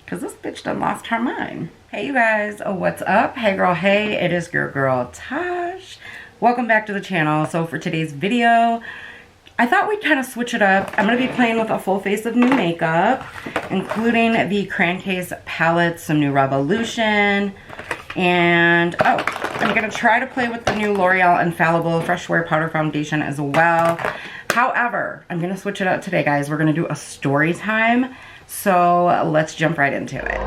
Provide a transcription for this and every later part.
because this bitch done lost her mind. Hey you guys, what's up? Hey girl, hey, it is your girl Tash. Welcome back to the channel. So for today's video, I thought we'd kind of switch it up. I'm going to be playing with a full face of new makeup, including the CRAYON Case palette, some new Revolution, and I'm going to try to play with the new L'Oreal Infallible Fresh Wear Powder Foundation as well. However, I'm going to switch it up today, guys. We're going to do a story time, so let's jump right into it.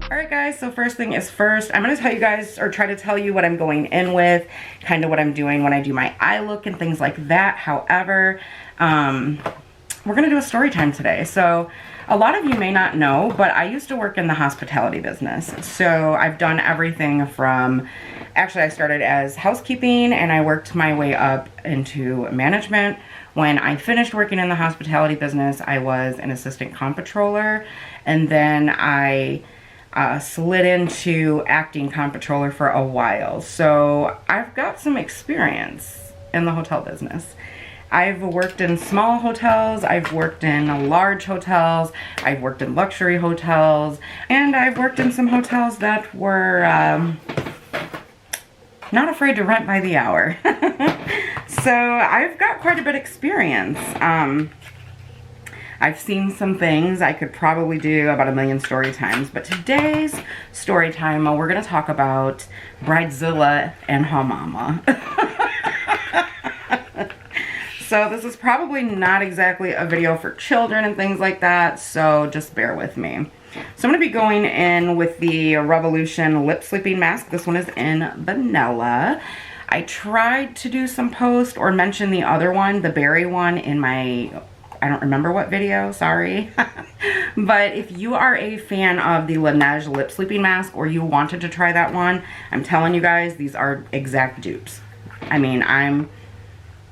Alright guys, so first thing is first, I'm going to tell you guys, or try to tell you what I'm going in with, kind of what I'm doing when I do my eye look and things like that. However, we're going to do a story time today. So a lot of you may not know, but I used to work in the hospitality business. So I've done everything from, actually I started as housekeeping and I worked my way up into management. When I finished working in the hospitality business, I was an assistant comptroller, and then I slid into acting comptroller for a while. So I've got some experience in the hotel business. I've worked in small hotels, I've worked in large hotels, I've worked in luxury hotels, and I've worked in some hotels that were not afraid to rent by the hour. So I've got quite a bit of experience. I've seen some things I could probably do about a million story times, but today's story time, we're going to talk about Bridezilla and her mama. So this is probably not exactly a video for children and things like that, so just bear with me. So I'm going to be going in with the Revolution Lip Sleeping Mask. This one is in vanilla. I tried to do some post or mention the other one, the berry one, in my, I don't remember what video, sorry. But if you are a fan of the Laneige Lip Sleeping Mask, or you wanted to try that one, I'm telling you guys, these are exact dupes. I mean,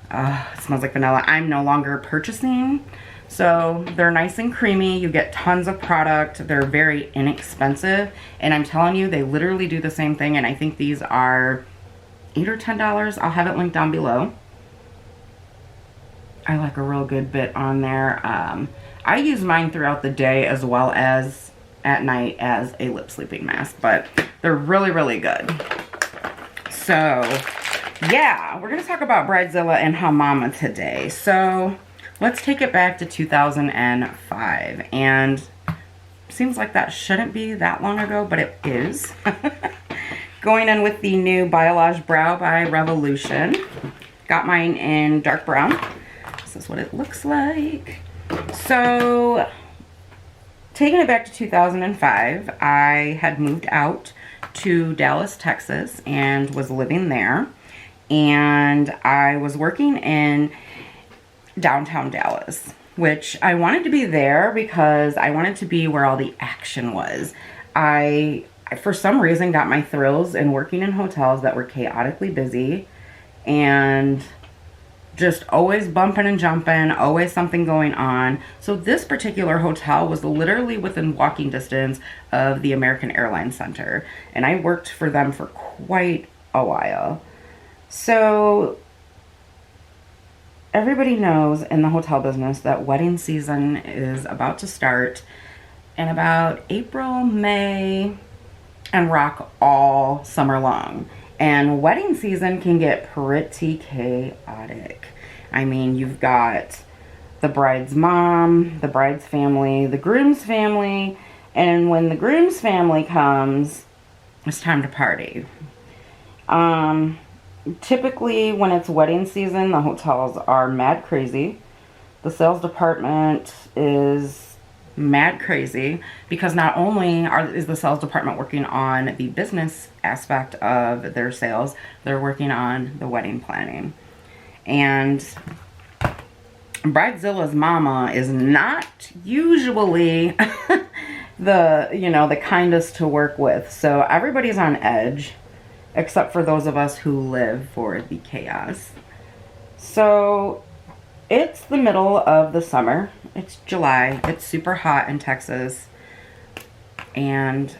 it smells like vanilla. I'm no longer purchasing. So they're nice and creamy. You get tons of product. They're very inexpensive. And I'm telling you, they literally do the same thing. And I think these are $8 or $10. I'll have it linked down below. I like a real good bit on there. I use mine throughout the day as well as at night as a lip sleeping mask. But they're really, really good. So yeah, we're going to talk about Bridezilla and her mama today. So let's take it back to 2005. And seems like that shouldn't be that long ago, but it is. Going in with the new Biolage Brow by Revolution. Got mine in dark brown. This is what it looks like. So taking it back to 2005, I had moved out to Dallas, Texas, and was living there. And I was working in downtown Dallas, which I wanted to be there because I wanted to be where all the action was. I, for some reason, got my thrills in working in hotels that were chaotically busy and just always bumping and jumping, always something going on. So this particular hotel was literally within walking distance of the American Airlines Center, and I worked for them for quite a while. So everybody knows in the hotel business that wedding season is about to start in about April, May, and rock all summer long. And wedding season can get pretty chaotic. I mean, you've got the bride's mom, the bride's family, the groom's family, and when the groom's family comes, it's time to party. Typically, when it's wedding season, the hotels are mad crazy. The sales department is mad crazy because not only is the sales department working on the business aspect of their sales, they're working on the wedding planning. And Bridezilla's mama is not usually the kindest to work with. So everybody's on edge, except for those of us who live for the chaos. So it's the middle of the summer. It's July. It's super hot in Texas. And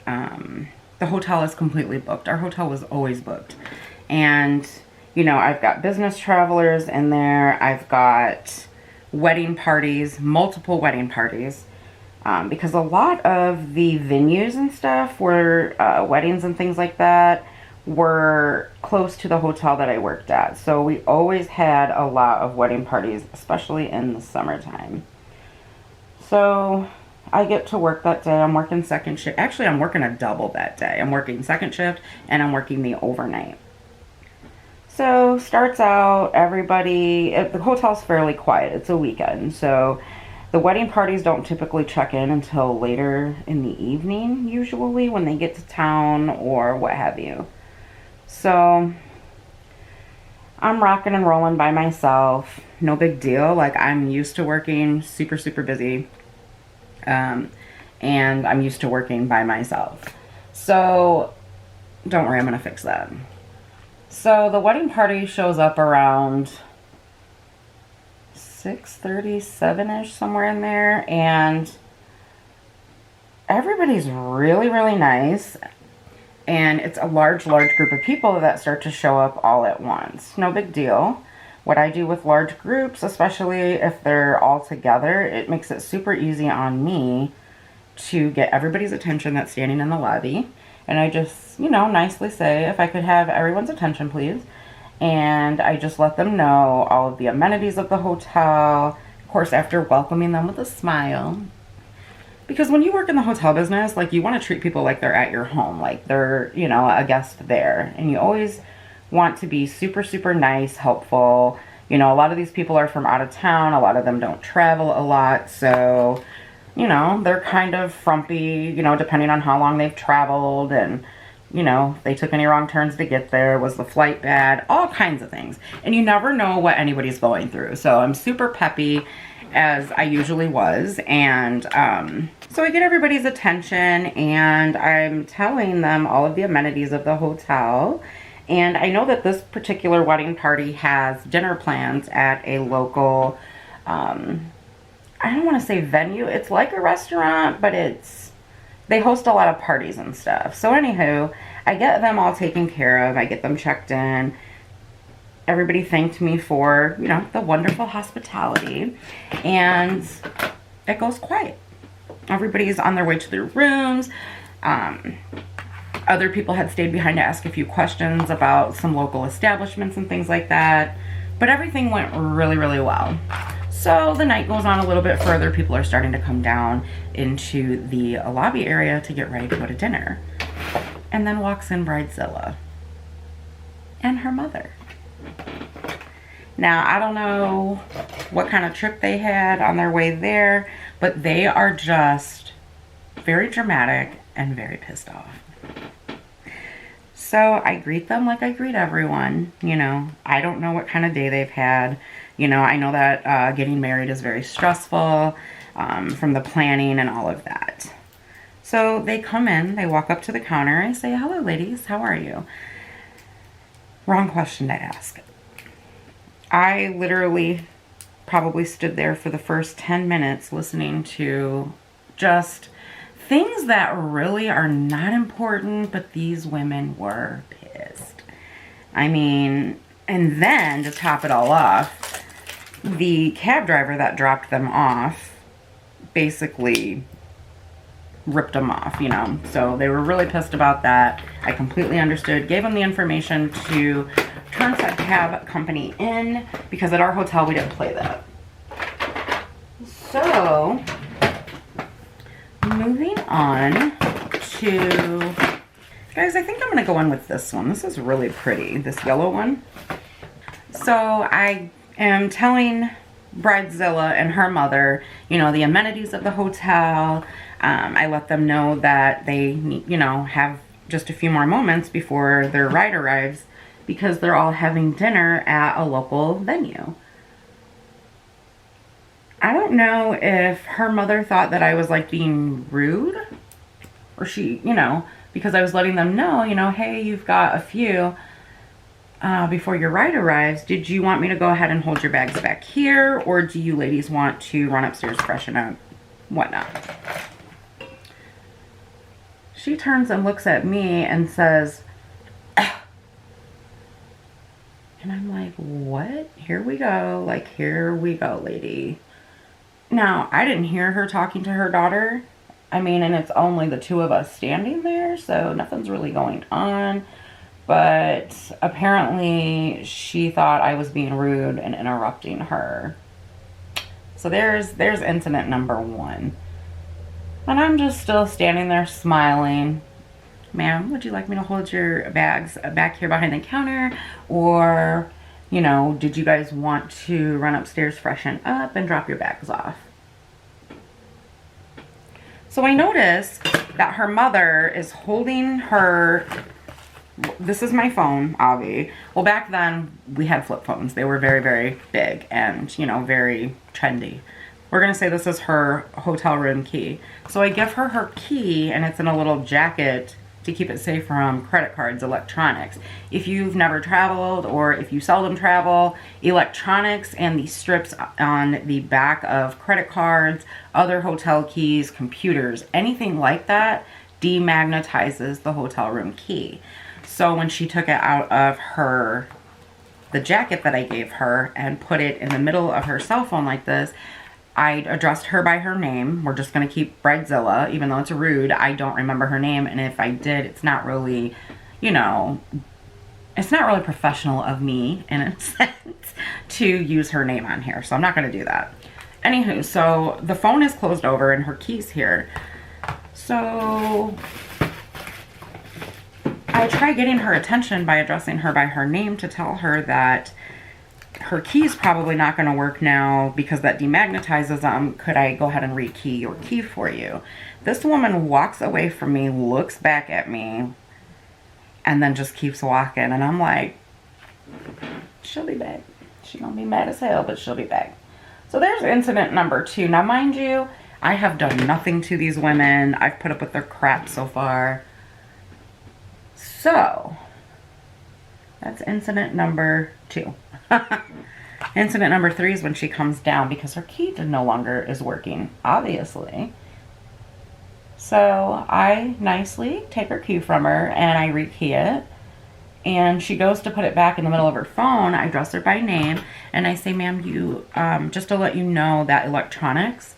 the hotel is completely booked. Our hotel was always booked. And You know, I've got business travelers in there. I've got wedding parties, multiple wedding parties. Because a lot of the venues and stuff were weddings and things like that were close to the hotel that I worked at. So we always had a lot of wedding parties, especially in the summertime. So I get to work that day. I'm working second shift. Actually, I'm working a double that day. I'm working second shift and I'm working the overnight. So starts out, everybody, the hotel's fairly quiet. It's a weekend. So the wedding parties don't typically check in until later in the evening, usually when they get to town or what have you. So I'm rocking and rolling by myself. No big deal. Like, I'm used to working super, super busy. And I'm used to working by myself. So don't worry, I'm going to fix that. So the wedding party shows up around 6:30, 7-ish, somewhere in there. And everybody's really, really nice. And it's a large group of people that start to show up all at once. No big deal. What I do with large groups, especially if they're all together, it makes it super easy on me to get everybody's attention that's standing in the lobby. And I just, you know, nicely say, if I could have everyone's attention, please. And I just let them know all of the amenities of the hotel. Of course, after welcoming them with a smile. Because when you work in the hotel business, like, you want to treat people like they're at your home. Like they're, you know, a guest there. And you always want to be super, super nice, helpful. You know, a lot of these people are from out of town. A lot of them don't travel a lot. So, you know, they're kind of frumpy, you know, depending on how long they've traveled. And, you know, if they took any wrong turns to get there. Was the flight bad? All kinds of things. And you never know what anybody's going through. So I'm super peppy, as I usually was. And so I get everybody's attention and I'm telling them all of the amenities of the hotel. And I know that this particular wedding party has dinner plans at a local, I don't want to say venue. It's like a restaurant, but they host a lot of parties and stuff. So anywho, I get them all taken care of. I get them checked in. Everybody thanked me for, you know, the wonderful hospitality. And it goes quiet. Everybody's on their way to their rooms. Other people had stayed behind to ask a few questions about some local establishments and things like that. But everything went really, really well. So the night goes on a little bit further. People are starting to come down into the lobby area to get ready to go to dinner. And then walks in Bridezilla and her mother. Now, I don't know what kind of trip they had on their way there, but they are just very dramatic and very pissed off. So I greet them like I greet everyone. You know, I don't know what kind of day they've had. You know, I know that getting married is very stressful from the planning and all of that. So they come in, they walk up to the counter. I say, hello, ladies, how are you? Wrong question to ask. I literally probably stood there for the first 10 minutes listening to just things that really are not important, but these women were pissed. I mean, and then to top it all off, the cab driver that dropped them off basically ripped them off, you know. So they were really pissed about that. I completely understood. Gave them the information to turn said cab company in, because at our hotel we didn't play that. So moving on to, guys, I think I'm going to go in with this one. This is really pretty, this yellow one. So I am telling Bridezilla and her mother, you know, the amenities of the hotel. I let them know that they, you know, have just a few more moments before their ride arrives, because they're all having dinner at a local venue. I don't know if her mother thought that I was like being rude, or she, you know, because I was letting them know, you know, hey, you've got a few before your ride arrives. Did you want me to go ahead and hold your bags back here, or do you ladies want to run upstairs, freshen up, whatnot? She turns and looks at me and says, And I'm like, what? Here we go. Like, here we go, lady. Now, I didn't hear her talking to her daughter. I mean, and it's only the two of us standing there, so nothing's really going on. But apparently she thought I was being rude and interrupting her. So there's incident number 1. And I'm just still standing there smiling. Ma'am, would you like me to hold your bags back here behind the counter? Or, you know, did you guys want to run upstairs, freshen up, and drop your bags off? So I noticed that her mother is holding her, this is my phone, Avi. Well, back then we had flip phones. They were very, very big and, you know, very trendy. We're going to say this is her hotel room key. So I give her her key, and it's in a little jacket to keep it safe from credit cards, electronics. If you've never traveled, or if you seldom travel, electronics and the strips on the back of credit cards, other hotel keys, computers, anything like that demagnetizes the hotel room key. So when she took it out of the jacket that I gave her and put it in the middle of her cell phone like this, I addressed her by her name. We're just going to keep Bridezilla, even though it's rude. I don't remember her name, and if I did, it's not really, you know, it's not really professional of me, in a sense, to use her name on here. So I'm not going to do that. Anywho, so the phone is closed over and her key's here. So I try getting her attention by addressing her by her name to tell her that her key's probably not going to work now because that demagnetizes them. Could I go ahead and rekey your key for you? This woman walks away from me, looks back at me, and then just keeps walking. And I'm like, she'll be back. She's going to be mad as hell, but she'll be back. So there's incident number 2. Now, mind you, I have done nothing to these women. I've put up with their crap so far. So that's incident number 2. Incident number 3 is when she comes down because her key no longer is working, obviously. So I nicely take her key from her and I rekey it. And she goes to put it back in the middle of her phone. I address her by name and I say, ma'am, you, just to let you know that electronics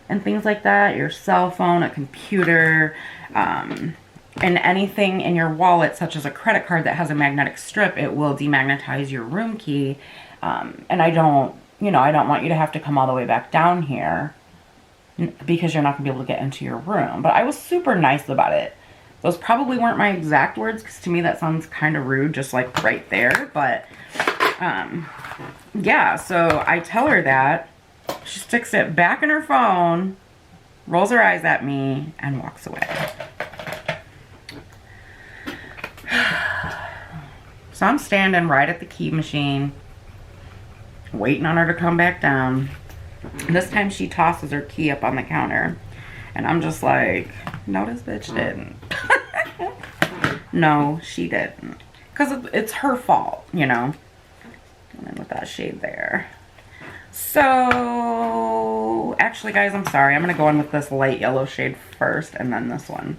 and things like that, your cell phone, a computer, and anything in your wallet, such as a credit card that has a magnetic strip, it will demagnetize your room key. And I don't want you to have to come all the way back down here because you're not going to be able to get into your room. But I was super nice about it. Those probably weren't my exact words because to me that sounds kind of rude, just like right there. But, yeah, so I tell her that. She sticks it back in her phone, rolls her eyes at me, and walks away. So I'm standing right at the key machine, waiting on her to come back down. And this time she tosses her key up on the counter. And I'm just like, no, this bitch didn't. No, she didn't. Because it's her fault, you know. And then with that shade there. So, actually, guys, I'm sorry. I'm going to go in with this light yellow shade first and then this one.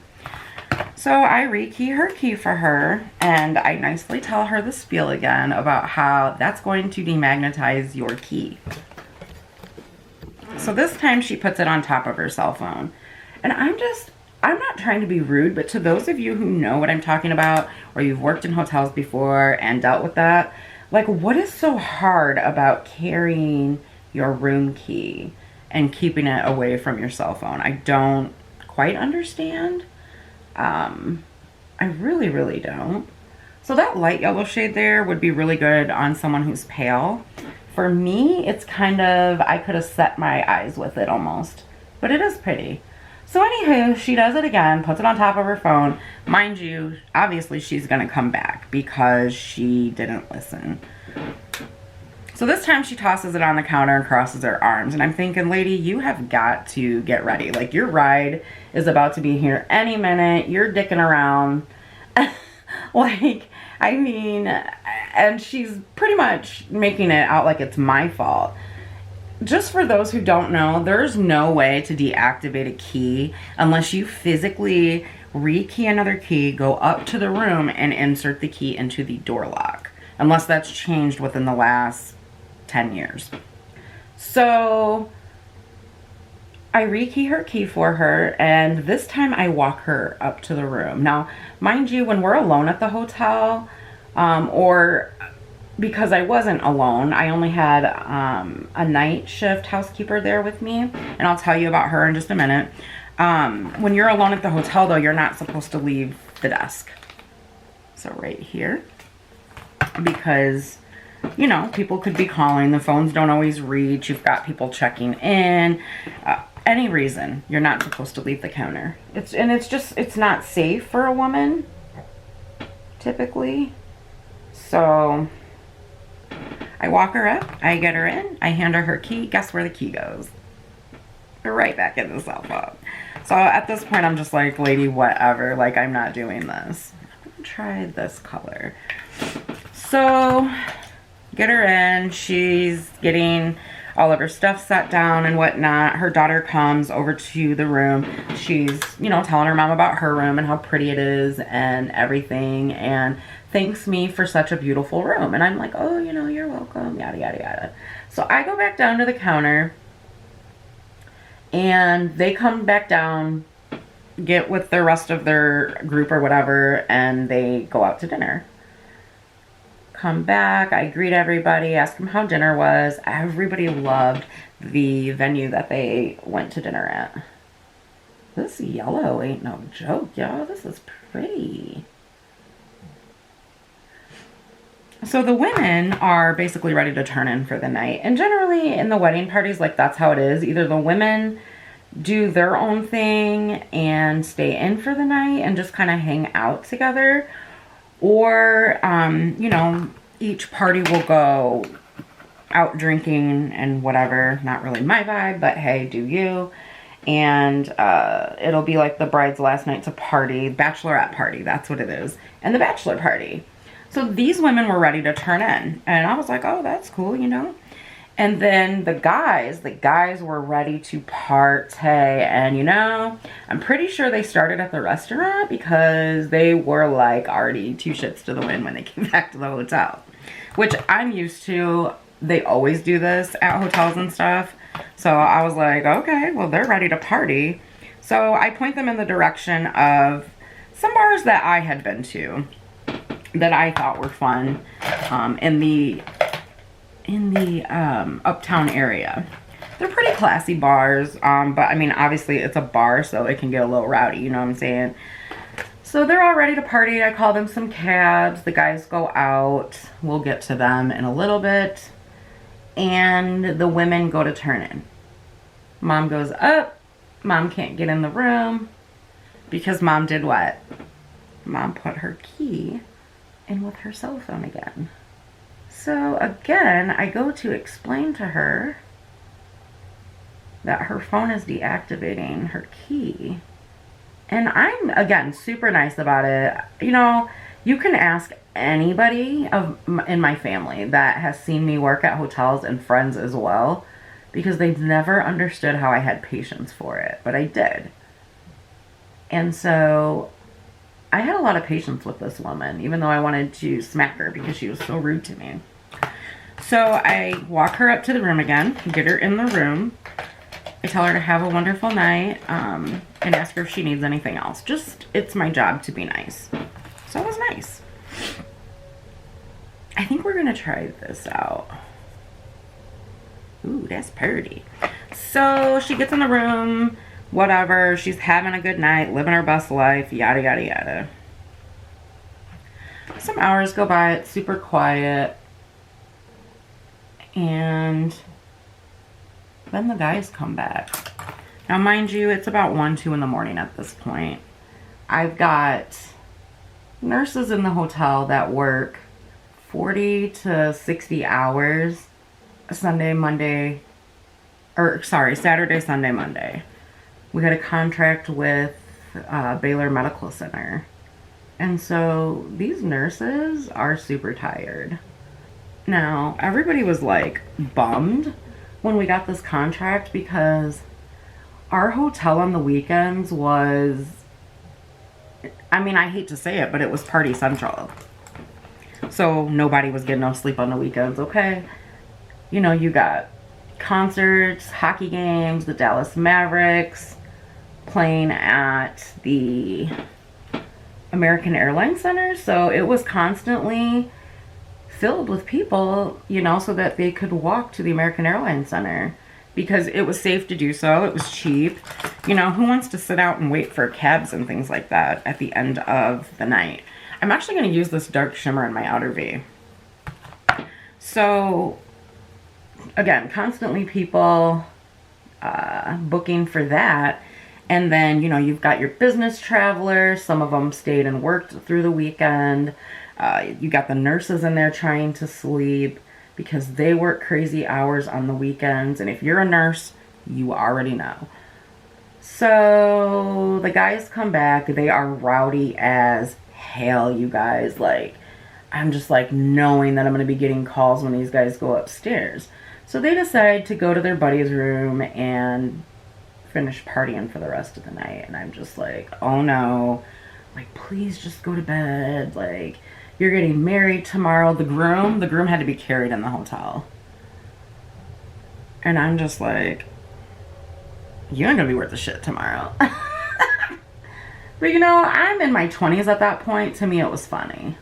So I rekey her key for her, and I nicely tell her the spiel again about how that's going to demagnetize your key. So this time she puts it on top of her cell phone. And I'm not trying to be rude, but to those of you who know what I'm talking about, or you've worked in hotels before and dealt with that, like, what is so hard about carrying your room key and keeping it away from your cell phone? I don't quite understand. I really, really don't. So that light yellow shade there would be really good on someone who's pale. For me, it's kind of, I could have set my eyes with it almost, but it is pretty. So anywho, she does it again, puts it on top of her phone. Mind you, obviously she's gonna come back because she didn't listen. So this time she tosses it on the counter and crosses her arms. And I'm thinking, lady, you have got to get ready. Like, your ride is about to be here any minute. You're dicking around. Like, I mean, and she's pretty much making it out like it's my fault. Just for those who don't know, there's no way to deactivate a key unless you physically rekey another key, go up to the room, and insert the key into the door lock. unless that's changed within the last 10 years. So I rekey her key for her, and this time I walk her up to the room. Now, mind you, when we're alone at the hotel, or because I wasn't alone, I only had a night shift housekeeper there with me, and I'll tell you about her in just a minute. When you're alone at the hotel, though, you're not supposed to leave the desk. So right here, because, you know, people could be calling, the phones don't always reach, you've got people checking in, any reason, you're not supposed to leave the counter. It's not safe for a woman, typically. So I walk her up, I get her in, I hand her key. Guess where the key goes? Right back in the cell phone. So at this point, I'm just like, lady, whatever, like, I'm not doing this. I'm gonna try this color. So get her in, she's getting all of her stuff set down and whatnot. Her daughter comes over to the room. She's, you know, telling her mom about her room and how pretty it is and everything, and thanks me for such a beautiful room. And I'm like, oh, you know, you're welcome, yada, yada, yada. So I go back down to the counter, and they come back down, get with the rest of their group or whatever, and they go out to dinner. Come back, I greet everybody, ask them how dinner was. Everybody loved the venue that they went to dinner at. This yellow ain't no joke, y'all. This is pretty. So the women are basically ready to turn in for the night. And generally in the wedding parties, like, that's how it is. Either the women do their own thing and stay in for the night and just kind of hang out together, or, you know, each party will go out drinking and whatever. Not really my vibe, but hey, do you. And it'll be like the bride's last night to party, bachelorette party, that's what it is, and the bachelor party. So these women were ready to turn in, and I was like, oh, that's cool, you know. And then the guys were ready to partay, and you know, I'm pretty sure they started at the restaurant because they were like already two shits to the wind when they came back to the hotel, which I'm used to. They always do this at hotels and stuff. So I was like, okay, well, they're ready to party. So I point them in the direction of some bars that I had been to that I thought were fun in the uptown area. They're pretty classy bars, but I mean, obviously it's a bar, so it can get a little rowdy, you know what I'm saying? So they're all ready to party. I call them some cabs. The guys go out. We'll get to them in a little bit. And the women go to turn in. Mom goes up. Mom can't get in the room because mom did what? Mom put her key in with her cell phone again. So again, I go to explain to her that her phone is deactivating her key. And I'm, again, super nice about it. You know, you can ask anybody in my family that has seen me work at hotels, and friends as well, because they've never understood how I had patience for it, but I did. And so I had a lot of patience with this woman, even though I wanted to smack her because she was so rude to me. So I walk her up to the room again, get her in the room. I tell her to have a wonderful night, and ask her if she needs anything else. Just, it's my job to be nice. So it was nice. I think we're gonna try this out. Ooh, that's pretty. So she gets in the room, whatever, she's having a good night, living her best life, yada, yada, yada. Some hours go by, it's super quiet. And then the guys come back. Now, mind you, it's about 1, 2 in the morning at this point. I've got nurses in the hotel that work 40 to 60 hours Saturday, Sunday, Monday. We had a contract with Baylor Medical Center. And so these nurses are super tired. Now, everybody was like bummed when we got this contract because our hotel on the weekends was, I mean, I hate to say it, but it was party central. So nobody was getting no sleep on the weekends, okay? You know, you got concerts, hockey games, the Dallas Mavericks playing at the American Airlines Center. So it was constantly filled with people, you know, so that they could walk to the American Airlines Center because it was safe to do so. It was cheap. You know, who wants to sit out and wait for cabs and things like that at the end of the night? I'm actually going to use this dark shimmer in my outer V. So again, constantly people booking for that. And then, you know, you've got your business travelers. Some of them stayed and worked through the weekend. You got the nurses in there trying to sleep because they work crazy hours on the weekends. And if you're a nurse, you already know. So the guys come back. They are rowdy as hell, you guys. Like, I'm just like knowing that I'm going to be getting calls when these guys go upstairs. So they decide to go to their buddy's room and finish partying for the rest of the night. And I'm just like, oh no, like, please just go to bed. Like, you're getting married tomorrow. The groom had to be carried in the hotel. And I'm just like, you ain't gonna be worth a shit tomorrow. But you know, I'm in my 20s at that point. To me, it was funny.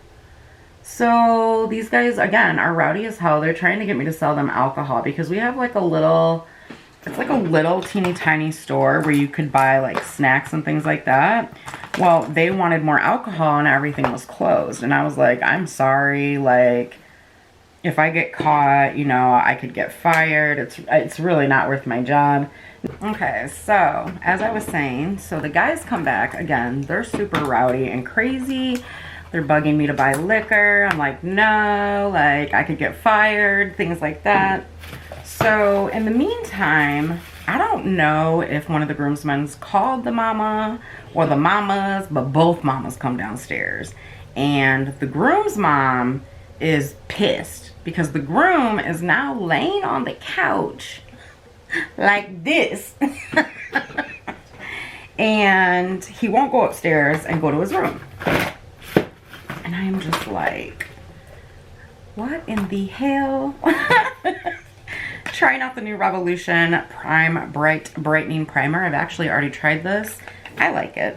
So these guys, again, are rowdy as hell. They're trying to get me to sell them alcohol because we have like a little, it's like a little teeny tiny store where you could buy like snacks and things like that. Well, they wanted more alcohol and everything was closed. And I was like, I'm sorry, like, if I get caught, you know, I could get fired. It's really not worth my job. Okay, so as I was saying, so the guys come back again. They're super rowdy and crazy. They're bugging me to buy liquor. I'm like, no, like, I could get fired, things like that. So in the meantime, I don't know if one of the groomsmen called the mama or the mamas, but both mamas come downstairs. And the groom's mom is pissed because the groom is now laying on the couch like this. And he won't go upstairs and go to his room. And I'm just like, what in the hell? Trying out the new Revolution Prime Bright Brightening Primer. I've actually already tried this. I like it.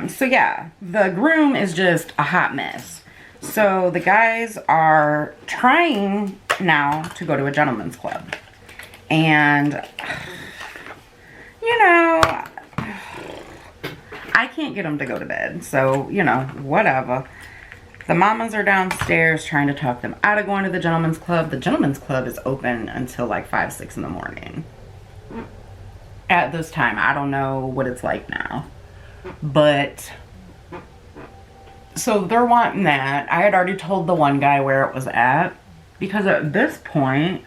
So yeah, the groom is just a hot mess. So the guys are trying now to go to a gentleman's club. And, you know, I can't get them to go to bed. So, you know, whatever. The mamas are downstairs trying to talk them out of going to the gentleman's club. The gentleman's club is open until like 5, 6 in the morning. At this time, I don't know what it's like now. But, so they're wanting that. I had already told the one guy where it was at. Because at this point,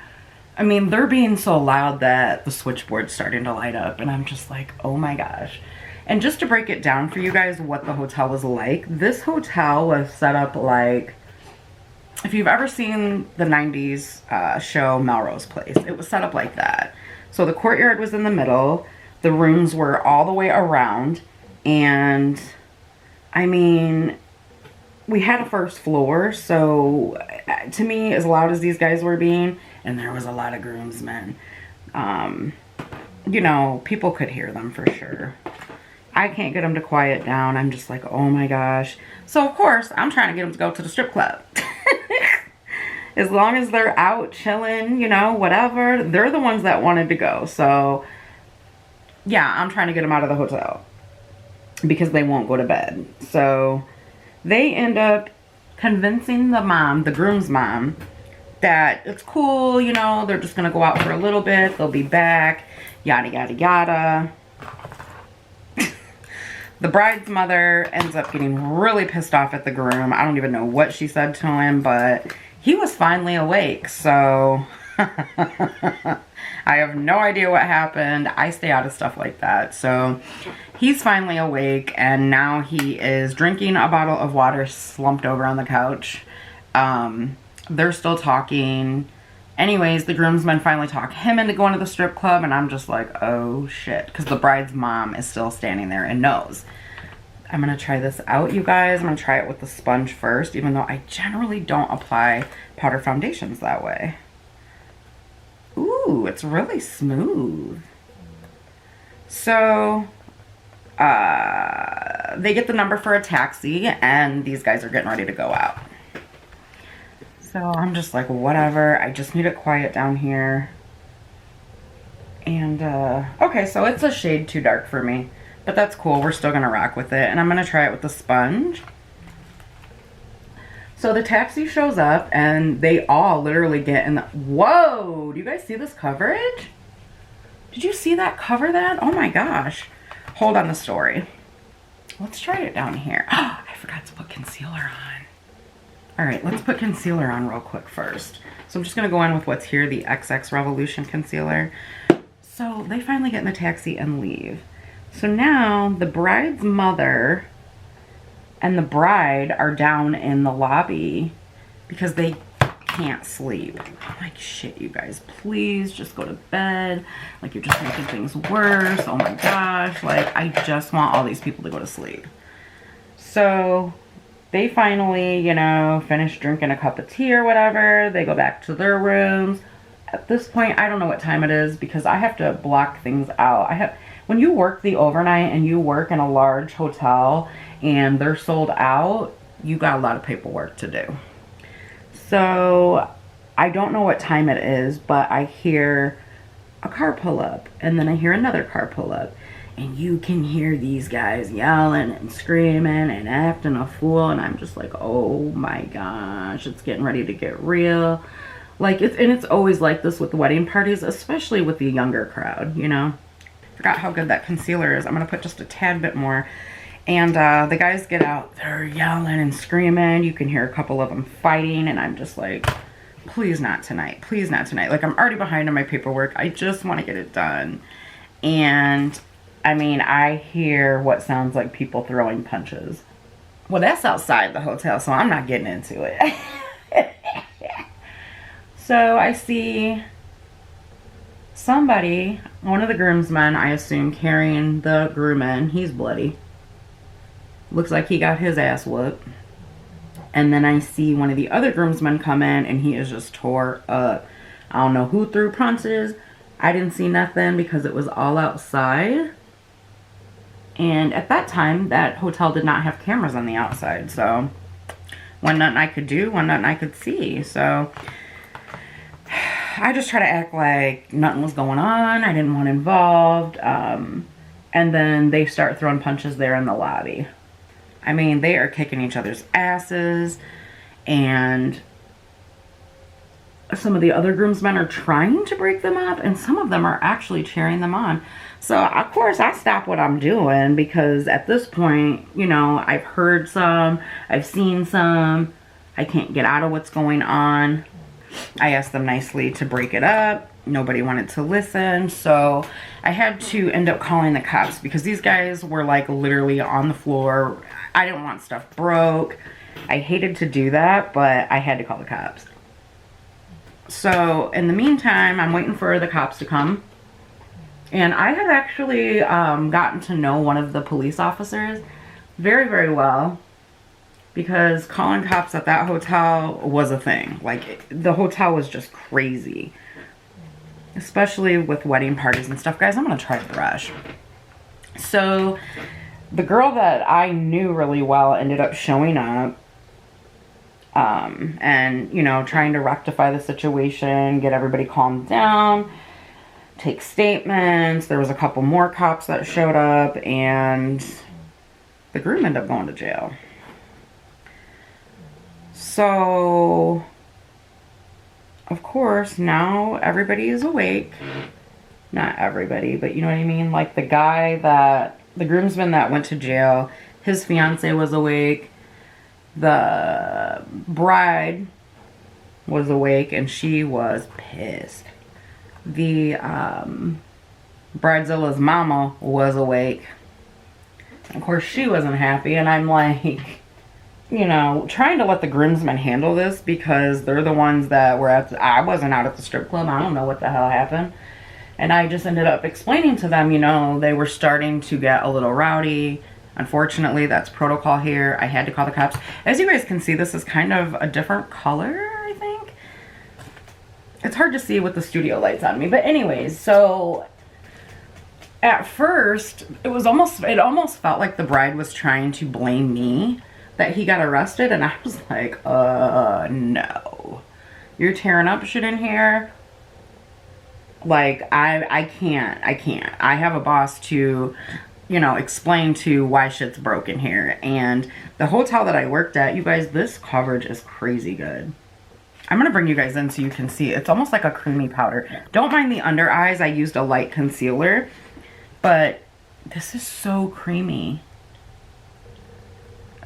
I mean, they're being so loud that the switchboard's starting to light up. And I'm just like, oh my gosh. And just to break it down for you guys what the hotel was like, this hotel was set up like, if you've ever seen the 90s show Melrose Place, it was set up like that. So the courtyard was in the middle, the rooms were all the way around, and I mean, we had a first floor, so to me, as loud as these guys were being, and there was a lot of groomsmen, you know, people could hear them for sure. I can't get them to quiet down. I'm just like, oh my gosh. So of course, I'm trying to get them to go to the strip club. As long as they're out chilling, you know, whatever, they're the ones that wanted to go. So yeah, I'm trying to get them out of the hotel because they won't go to bed. So they end up convincing the mom, the groom's mom, that it's cool, you know, they're just gonna go out for a little bit, they'll be back, yada yada yada. The bride's mother ends up getting really pissed off at the groom. I don't even know what she said to him, but he was finally awake. So I have no idea what happened. I stay out of stuff like that. So he's finally awake, and now he is drinking a bottle of water slumped over on the couch. They're still talking. Anyways, the groomsmen finally talk him into going to the strip club, and I'm just like, oh shit, because the bride's mom is still standing there and knows. I'm gonna try this out, you guys. I'm gonna try it with the sponge first, even though I generally don't apply powder foundations that way. Ooh, it's really smooth. So, they get the number for a taxi, and these guys are getting ready to go out. So I'm just like, whatever. I just need it quiet down here. And, okay, so it's a shade too dark for me. But that's cool. We're still going to rock with it. And I'm going to try it with the sponge. So the taxi shows up, and they all literally get in the... Whoa! Do you guys see this coverage? Did you see that? Cover that? Oh my gosh. Hold on the story. Let's try it down here. Oh, I forgot to put concealer on. All right, let's put concealer on real quick first. So I'm just going to go in with what's here, the XX Revolution concealer. So they finally get in the taxi and leave. So now the bride's mother and the bride are down in the lobby because they can't sleep. I'm like, shit, you guys, please just go to bed. Like, you're just making things worse. Oh my gosh. Like, I just want all these people to go to sleep. So they finally, you know, finish drinking a cup of tea or whatever. They go back to their rooms. At this point, I don't know what time it is because I have to block things out. When you work the overnight and you work in a large hotel and they're sold out, you got a lot of paperwork to do. So I don't know what time it is, but I hear a car pull up, and then I hear another car pull up, and you can hear these guys yelling and screaming and acting a fool, and I'm just like, oh my gosh, it's getting ready to get real. Like, it's always like this with wedding parties, especially with the younger crowd, you know. Forgot how good that concealer is. I'm gonna put just a tad bit more. And the guys get out, they're yelling and screaming. You can hear a couple of them fighting, and I'm just like, please not tonight, please not tonight. Like, I'm already behind on my paperwork. I just want to get it done. And I mean, I hear what sounds like people throwing punches. Well, that's outside the hotel, so I'm not getting into it. So I see somebody, one of the groomsmen, I assume, carrying the groom in. He's bloody. Looks like he got his ass whooped. And then I see one of the other groomsmen come in, and he is just tore up. I don't know who threw punches. I didn't see nothing because it was all outside. And at that time, that hotel did not have cameras on the outside. So, one nothing I could do, one nothing I could see. So, I just try to act like nothing was going on. I didn't want involved. And then they start throwing punches there in the lobby. I mean, they are kicking each other's asses. And some of the other groomsmen are trying to break them up. And some of them are actually cheering them on. So, of course, I stop what I'm doing. Because at this point, you know, I've heard some. I've seen some. I can't get out of what's going on. I asked them nicely to break it up. Nobody wanted to listen. So I had to end up calling the cops because these guys were like literally on the floor. I didn't want stuff broke. I hated to do that, but I had to call the cops. So in the meantime, I'm waiting for the cops to come. And I had actually gotten to know one of the police officers very, very well. Because calling cops at that hotel was a thing. Like, the hotel was just crazy. Especially with wedding parties and stuff. Guys, I'm going to try a brush. So, the girl that I knew really well ended up showing up. And, you know, trying to rectify the situation. Get everybody calmed down. Take statements. There was a couple more cops that showed up. And the groom ended up going to jail. So, of course, now everybody is awake. Not everybody, but you know what I mean? Like the groomsman that went to jail, his fiance was awake. The bride was awake, and she was pissed. The bridezilla's mama was awake. Of course, she wasn't happy, and I'm like, you know, trying to let the groomsmen handle this because they're the ones that were I wasn't out at the strip club. I don't know what the hell happened. And I just ended up explaining to them, you know, they were starting to get a little rowdy. Unfortunately, that's protocol here. I had to call the cops. As you guys can see, this is kind of a different color, I think. It's hard to see with the studio lights on me. But anyways, so at first, it almost felt like the bride was trying to blame me that he got arrested. And I was like, no. You're tearing up shit in here. Like, I can't. I have a boss to, you know, explain to why shit's broken here. And the hotel that I worked at, you guys, this coverage is crazy good. I'm going to bring you guys in so you can see. It's almost like a creamy powder. Don't mind the under eyes. I used a light concealer. But this is so creamy.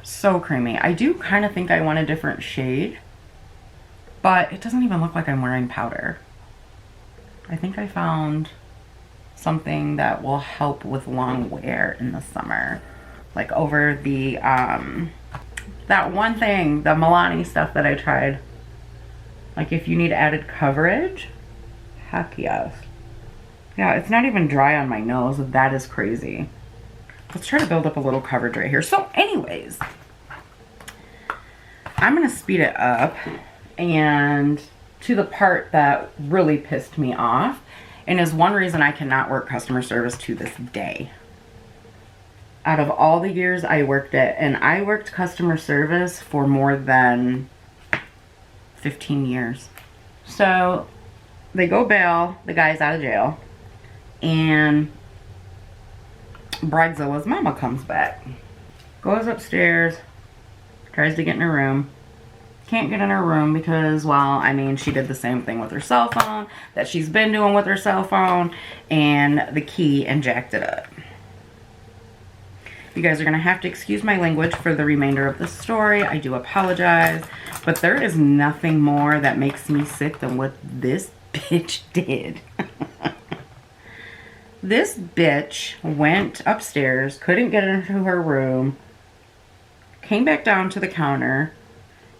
So creamy. I do kind of think I want a different shade. But it doesn't even look like I'm wearing powder. I think I found something that will help with long wear in the summer. Like over the, that one thing, the Milani stuff that I tried. Like if you need added coverage, heck yes. Yeah, it's not even dry on my nose. That is crazy. Let's try to build up a little coverage right here. So anyways, I'm going to speed it up and to the part that really pissed me off and is one reason I cannot work customer service to this day. Out of all the years I worked it, and I worked customer service for more than 15 years. So they go bail the guys out of jail and Bridezilla's mama comes back. Goes upstairs, tries to get in her room. Can't get in her room because, well, I mean, she did the same thing with her cell phone that she's been doing with her cell phone, and the key and jacked it up. You guys are going to have to excuse my language for the remainder of the story. I do apologize, but there is nothing more that makes me sick than what this bitch did. This bitch went upstairs, couldn't get into her room, came back down to the counter,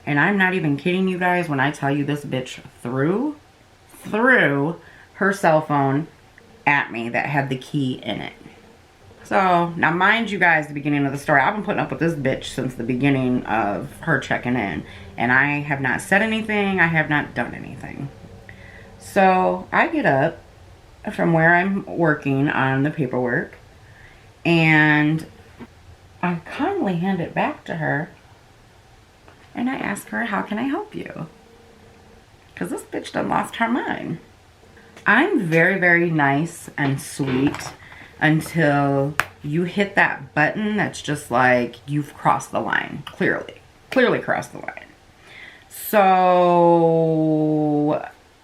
and I'm not even kidding you guys when I tell you this bitch threw her cell phone at me that had the key in it. So, now mind you guys, the beginning of the story, I've been putting up with this bitch since the beginning of her checking in. And I have not said anything, I have not done anything. So, I get up from where I'm working on the paperwork, and I kindly hand it back to her. And I ask her, how can I help you? Because this bitch done lost her mind. I'm very, very nice and sweet until you hit that button that's just like you've crossed the line. Clearly crossed the line. So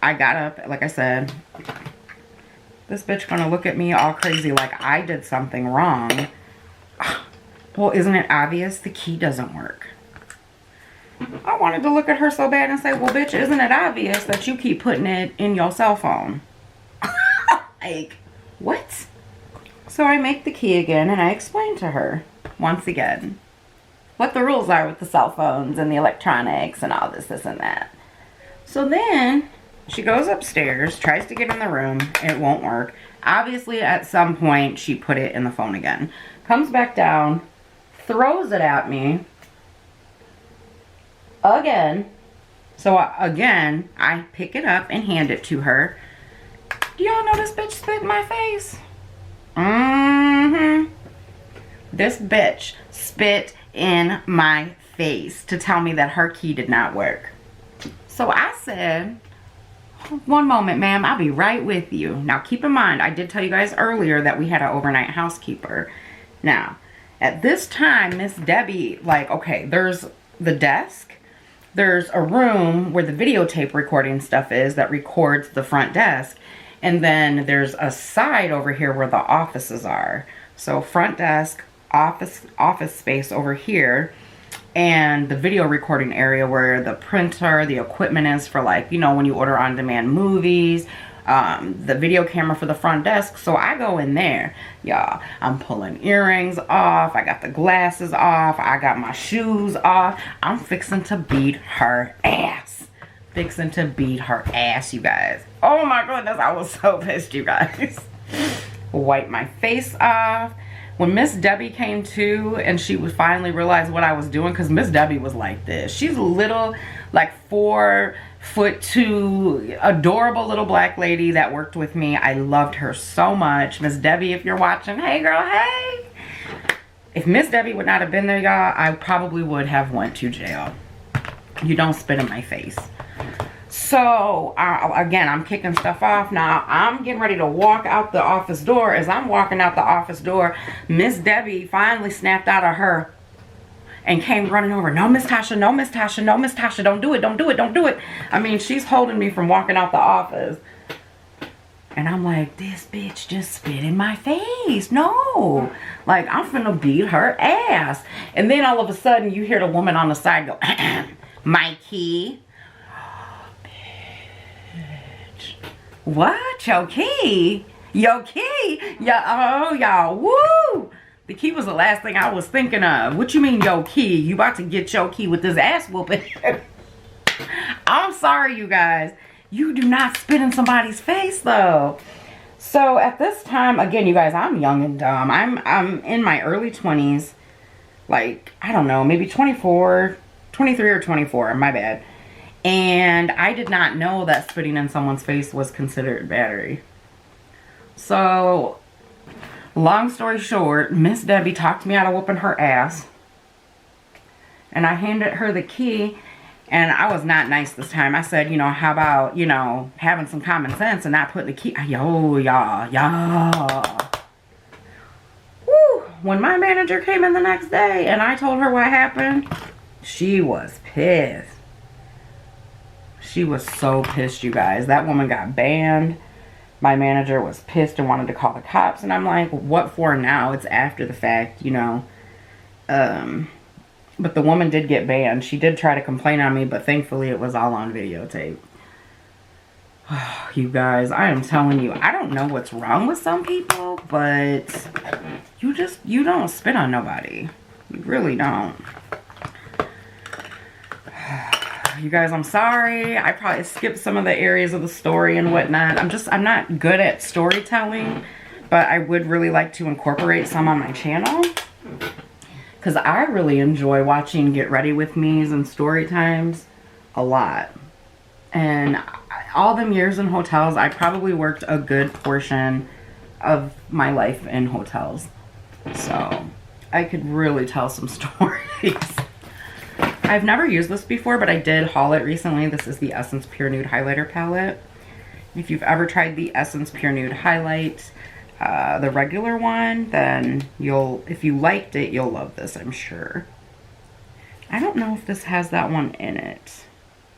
I got up, like I said. This bitch gonna look at me all crazy like I did something wrong. Well, isn't it obvious the key doesn't work? I wanted to look at her so bad and say, well, bitch, isn't it obvious that you keep putting it in your cell phone? Like, what? So I make the key again and I explain to her, once again, what the rules are with the cell phones and the electronics and all this and that. So then she goes upstairs, tries to get in the room. It won't work. Obviously, at some point, she put it in the phone again. Comes back down, throws it at me. Again. So again, I pick it up and hand it to her. Do y'all know this bitch spit in my face? This bitch spit in my face to tell me that her key did not work. So I said, one moment, ma'am, I'll be right with you. Now keep in mind, I did tell you guys earlier that we had an overnight housekeeper. Now, at this time, Miss Debbie, like, okay, there's the desk. There's a room where the videotape recording stuff is that records the front desk. And then there's a side over here where the offices are. So front desk, office space over here. And the video recording area where the printer, the equipment is for, like, you know, when you order on-demand movies. The video camera for the front desk. So I go in there, y'all. I'm pulling earrings off. I got the glasses off. I got my shoes off. I'm fixing to beat her ass. Fixing to beat her ass, you guys. Oh my goodness, I was so pissed, you guys. Wipe my face off. When Miss Debbie came to and she would finally realize what I was doing, because Miss Debbie was like this. She's a little, like 4'2", adorable little black lady that worked with me. I loved her so much. Miss Debbie, if you're watching, hey girl, hey. If Miss Debbie would not have been there, y'all, I probably would have went to jail. You don't spit in my face. So, again, I'm kicking stuff off. Now, I'm getting ready to walk out the office door. As I'm walking out the office door, Miss Debbie finally snapped out of her and came running over. No, Miss Tasha, no, Miss Tasha, no, Miss Tasha, don't do it, don't do it, don't do it. I mean, she's holding me from walking out the office. And I'm like, this bitch just spit in my face. No. Like, I'm finna beat her ass. And then all of a sudden, you hear the woman on the side go, my key. What? Your key? Your key? Yeah, oh, y'all. Woo! The key was the last thing I was thinking of. What you mean, your key? You about to get your key with this ass whooping. I'm sorry, you guys. You do not spit in somebody's face, though. So, at this time, again, you guys, I'm young and dumb. I'm in my early 20s. Like, I don't know, maybe 23 or 24. My bad. And I did not know that spitting in someone's face was considered battery. So, long story short, Miss Debbie talked me out of whooping her ass. And I handed her the key. And I was not nice this time. I said, you know, how about, you know, having some common sense and not putting the key. Yo, y'all. Woo. When my manager came in the next day and I told her what happened, she was pissed. She was so pissed, you guys. That woman got banned. My manager was pissed and wanted to call the cops. And I'm like, what for now? It's after the fact, you know. But the woman did get banned. She did try to complain on me, but thankfully it was all on videotape. You guys, I am telling you, I don't know what's wrong with some people, but you don't spit on nobody. You really don't. You guys, I'm sorry. I probably skipped some of the areas of the story and whatnot. I'm not good at storytelling, but I would really like to incorporate some on my channel. Because I really enjoy watching Get Ready With Me's and story times a lot. And all them years in hotels, I probably worked a good portion of my life in hotels. So I could really tell some stories. I've never used this before, but I did haul it recently. This is the Essence Pure Nude Highlighter Palette. If you've ever tried the Essence Pure Nude Highlight, the regular one, then if you liked it, you'll love this, I'm sure. I don't know if this has that one in it.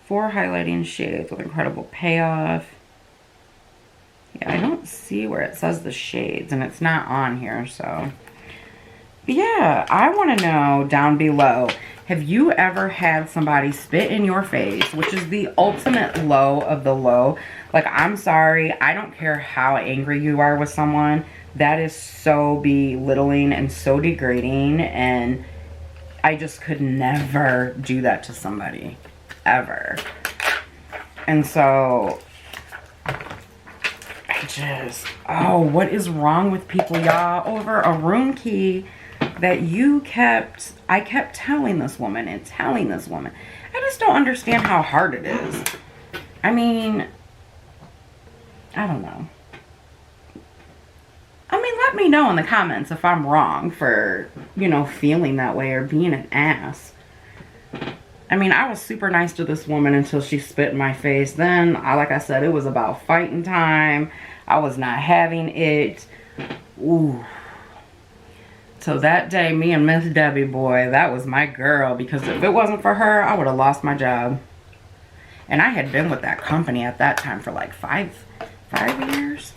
4 highlighting shades with incredible payoff. Yeah, I don't see where it says the shades, and it's not on here, so. But yeah, I want to know down below, have you ever had somebody spit in your face, which is the ultimate low of the low? Like, I'm sorry, I don't care how angry you are with someone. That is so belittling and so degrading, and I just could never do that to somebody, ever. And so, oh, what is wrong with people, y'all? Over a room key that I kept telling this woman and telling this woman. I just don't understand how hard it is. I mean, I don't know. I mean, let me know in the comments if I'm wrong for, you know, feeling that way or being an ass. I mean, I was super nice to this woman until she spit in my face. Then, like I said, it was about fighting time. I was not having it. Ooh. So that day, me and Miss Debbie, boy, that was my girl. Because if it wasn't for her, I would have lost my job. And I had been with that company at that time for like five years.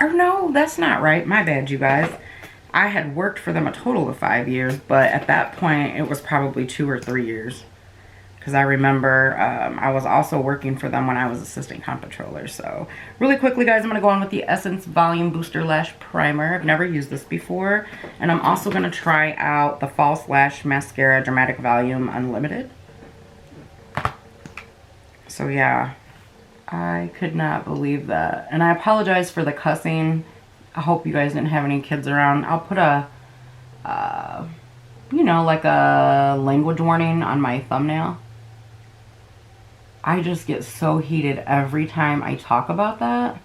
Or no, that's not right. My bad, you guys. I had worked for them a total of 5 years. But at that point, it was probably 2 or 3 years. Because I remember I was also working for them when I was assistant comptroller. So really quickly, guys, I'm going to go on with the Essence Volume Booster Lash Primer. I've never used this before. And I'm also going to try out the False Lash Mascara Dramatic Volume Unlimited. So yeah, I could not believe that. And I apologize for the cussing. I hope you guys didn't have any kids around. I'll put a, you know, like a language warning on my thumbnail. I just get so heated every time I talk about that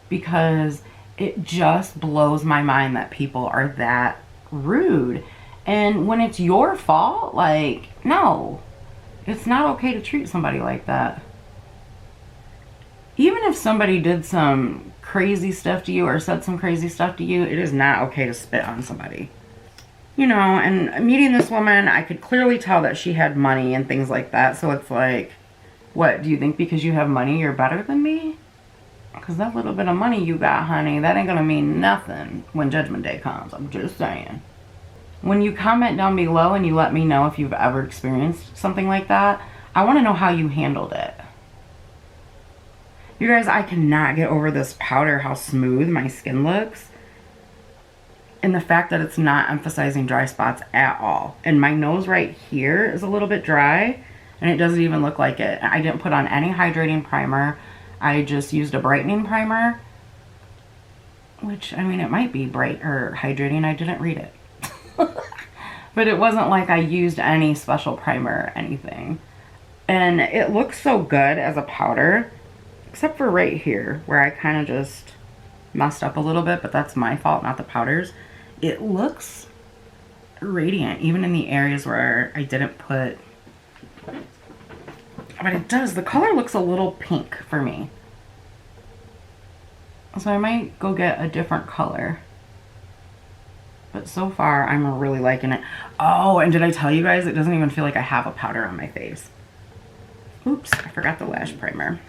because it just blows my mind that people are that rude. And when it's your fault, like, no, it's not okay to treat somebody like that. Even if somebody did some crazy stuff to you or said some crazy stuff to you, it is not okay to spit on somebody. You know, and meeting this woman, I could clearly tell that she had money and things like that. So it's like, what, do you think because you have money you're better than me? Because that little bit of money you got, honey, that ain't gonna mean nothing when Judgment Day comes. I'm just saying. When you comment down below and you let me know if you've ever experienced something like that, I want to know how you handled it. You guys, I cannot get over this powder, how smooth my skin looks. And the fact that it's not emphasizing dry spots at all. And my nose right here is a little bit dry, and it doesn't even look like it. I didn't put on any hydrating primer. I just used a brightening primer. Which, I mean, it might be bright or hydrating. I didn't read it. But it wasn't like I used any special primer or anything. And it looks so good as a powder. Except for right here, where I kind of just messed up a little bit, but that's my fault, not the powder's. It looks radiant, even in the areas where I didn't put... But it does. The color looks a little pink for me. So I might go get a different color. But so far, I'm really liking it. Oh, and did I tell you guys, it doesn't even feel like I have a powder on my face. Oops, I forgot the lash primer.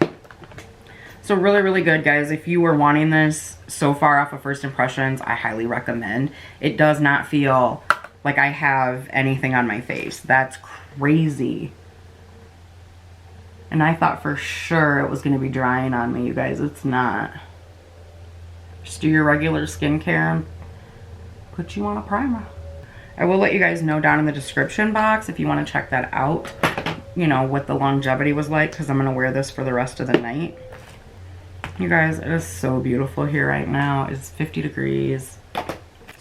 So really, really good, guys. If you were wanting this so far off of first impressions, I highly recommend. It does not feel like I have anything on my face. That's crazy. And I thought for sure it was going to be drying on me, you guys. It's not. Just do your regular skincare and put you on a primer. I will let you guys know down in the description box if you want to check that out. You know, what the longevity was like, because I'm going to wear this for the rest of the night. You guys, it is so beautiful here right now. It's 50 degrees. So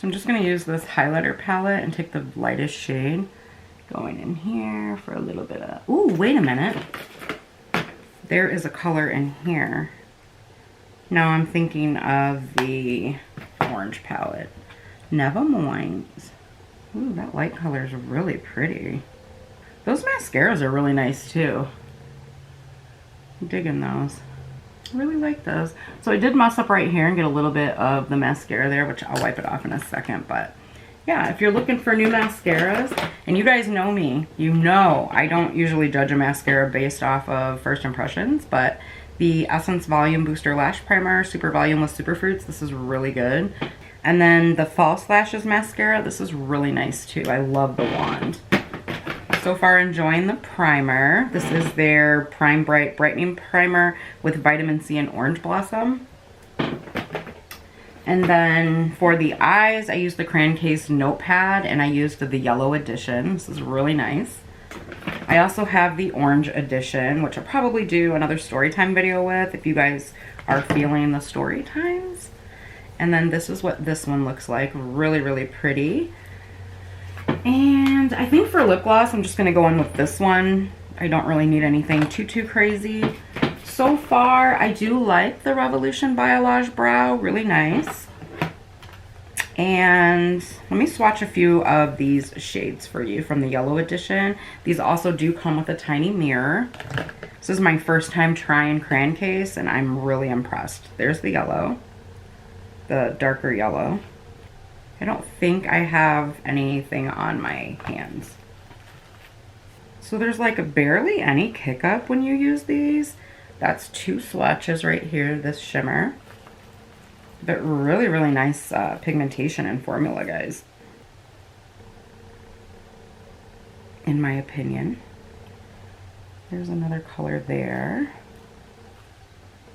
I'm just going to use this highlighter palette and take the lightest shade. Going in here for a little bit of... Ooh, wait a minute. There is a color in here. No, I'm thinking of the orange palette. Never mind. Ooh, that light color is really pretty. Those mascaras are really nice too. I'm digging those. I really like those. So I did mess up right here and get a little bit of the mascara there, which I'll wipe it off in a second. But yeah, if you're looking for new mascaras, and you guys know me, you know I don't usually judge a mascara based off of first impressions, but the Essence Volume Booster Lash Primer, Super Volume with Superfruits, this is really good. And then the False Lashes Mascara, this is really nice too. I love the wand. So far enjoying the primer. This is their Prime Bright Brightening Primer with Vitamin C and Orange Blossom. And then for the eyes, I used the Crayon Case Notepad and I used the yellow edition. This is really nice. I also have the orange edition, which I'll probably do another story time video with if you guys are feeling the story times. And then this is what this one looks like. Really, really pretty. And I think for lip gloss, I'm just going to go in with this one. I don't really need anything too crazy. So far, I do like the Revolution Biolage Brow. Really nice. And let me swatch a few of these shades for you from the yellow edition. These also do come with a tiny mirror. This is my first time trying Crayon Case, and I'm really impressed. There's the yellow, the darker yellow. I don't think I have anything on my hands. So there's like barely any kick up when you use these. That's 2 swatches right here, this shimmer. But really, really nice pigmentation and formula, guys. In my opinion. There's another color there.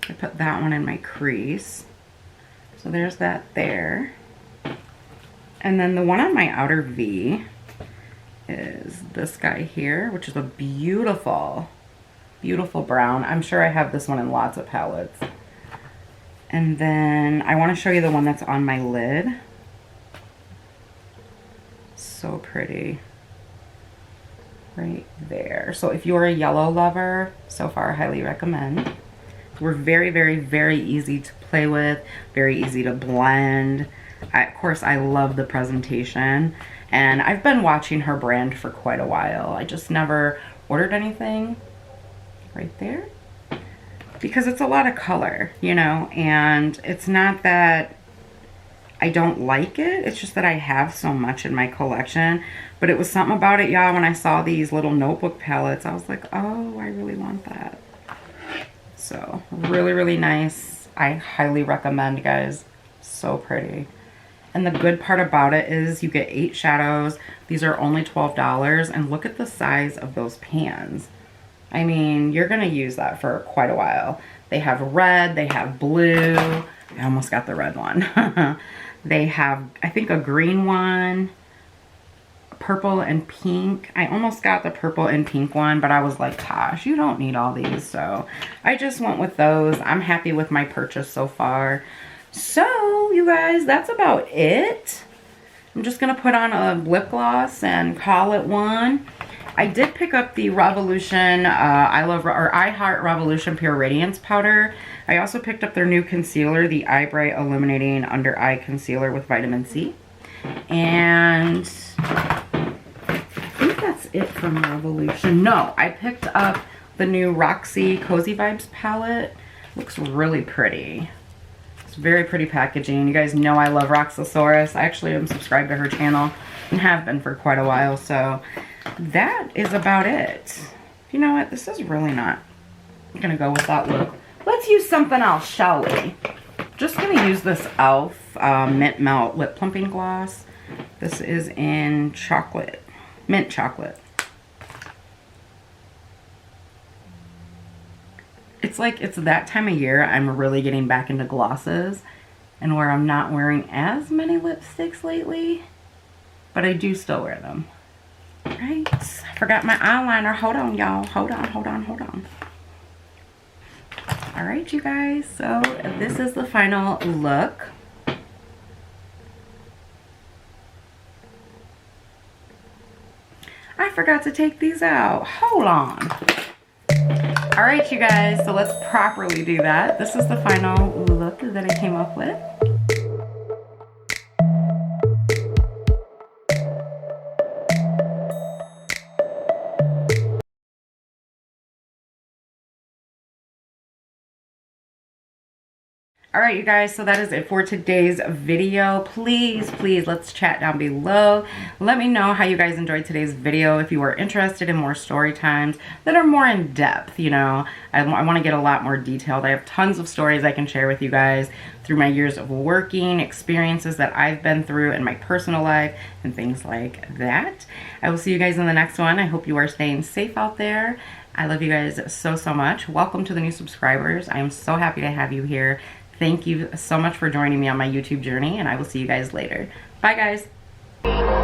I put that one in my crease. So there's that there. And then the one on my outer V is this guy here, which is a beautiful, beautiful brown. I'm sure I have this one in lots of palettes. And then I want to show you the one that's on my lid. So pretty. Right there. So if you're a yellow lover, so far I highly recommend. We're very, very, very easy to play with, very easy to blend. Of course, I love the presentation, and I've been watching her brand for quite a while. I just never ordered anything right there because it's a lot of color, you know, and it's not that I don't like it. It's just that I have so much in my collection. But it was something about it, y'all, when I saw these little notebook palettes, I was like, oh, I really want that. So, really, really nice. I highly recommend, guys. So pretty. And the good part about it is you get 8 shadows. These are only $12. And look at the size of those pans. I mean, you're going to use that for quite a while. They have red. They have blue. I almost got the red one. They have, I think, a green one, purple and pink. I almost got the purple and pink one, but I was like, Tash, you don't need all these. So I just went with those. I'm happy with my purchase so far. So, you guys, that's about it. I'm just going to put on a lip gloss and call it one. I did pick up the Revolution, I Heart Revolution Pure Radiance Powder. I also picked up their new concealer, the Eye Bright Illuminating Under Eye Concealer with Vitamin C. And I think that's it from Revolution. No, I picked up the new Roxy Cozy Vibes palette. Looks really pretty. It's very pretty packaging. You guys know I love Roxosaurus. I actually am subscribed to her channel and have been for quite a while. So that is about it. You know what? This is really not going to go with that look. Let's use something else, shall we? Just going to use this e.l.f. Mint Melt Lip Plumping Gloss. This is in chocolate. Mint chocolate. It's like it's that time of year I'm really getting back into glosses and where I'm not wearing as many lipsticks lately. But I do still wear them. Right? I forgot my eyeliner. Hold on, y'all. Hold on, hold on, hold on. Alright, you guys. So, this is the final look. I forgot to take these out. Hold on. Alright, you guys. So, let's properly do that. This is the final look that I came up with. Alright, you guys, so that is it for today's video. Please, please, let's chat down below. Let me know how you guys enjoyed today's video. If you are interested in more story times that are more in depth, you know, I want to get a lot more detailed. I have tons of stories I can share with you guys through my years of working, experiences that I've been through in my personal life, and things like that. I will see you guys in the next one. I hope you are staying safe out there. I love you guys so, so much. Welcome to the new subscribers. I am so happy to have you here. Thank you so much for joining me on my YouTube journey, and I will see you guys later. Bye, guys.